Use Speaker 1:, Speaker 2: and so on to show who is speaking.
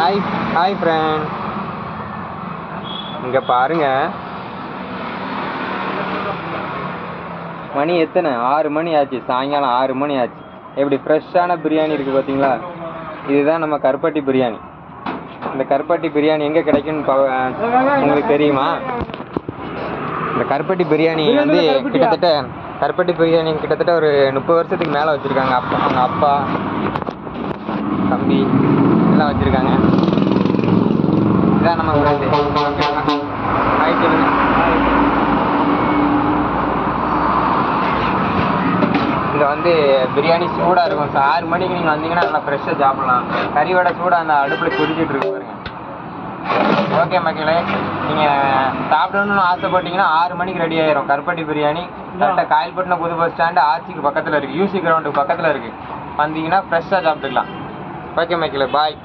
Speaker 1: Hi hi friend, இங்கே பாருங்க மணி எத்தனை 6 மணி ஆச்சு. சாயங்காலம் 6 மணி ஆச்சு. எப்படி ஃப்ரெஷ்ஷான பிரியாணி இருக்குது பார்த்தீங்களா? இதுதான் நம்ம கருப்பட்டி பிரியாணி. இந்த கருப்பட்டி பிரியாணி எங்கே கிடைக்குன்னு உங்களுக்கு தெரியுமா? இந்த கருப்பட்டி பிரியாணி வந்து கிட்டத்தட்ட ஒரு 30 வருஷத்துக்கு மேலே வச்சுருக்காங்க. அவங்க அப்பா தம்பி எல்லாம் வச்சுருக்காங்க. இதான் நம்ம ஃப்ரெண்டு. ஹாய் சொல்லுங்க. இங்கே வந்து பிரியாணி சூடாக இருக்கும். 6 மணிக்கு நீங்கள் வந்தீங்கன்னா நல்லா ஃப்ரெஷ்ஷாக சாப்பிட்லாம். கறி வடை சூடாக அந்த அடுப்பில் கொதிச்சுட்டு இருக்கு பாருங்க. ஓகே மக்களே, நீங்கள் சாப்பிடணும்னு ஆசைப்பட்டீங்கன்னா 6 மணிக்கு ரெடி ஆயிரும் கருப்பட்டி பிரியாணி. கரெக்டாக காயல்பட்டினம் புது பஸ் ஸ்டாண்டு ஆர்சிக்கு பக்கத்தில் இருக்குது, யூசி கிரவுண்டுக்கு பக்கத்தில் இருக்குது. வந்தீங்கன்னா ஃப்ரெஷ்ஷாக சாப்பிட்டுக்கலாம். ஓகே மக்களே, பாய்.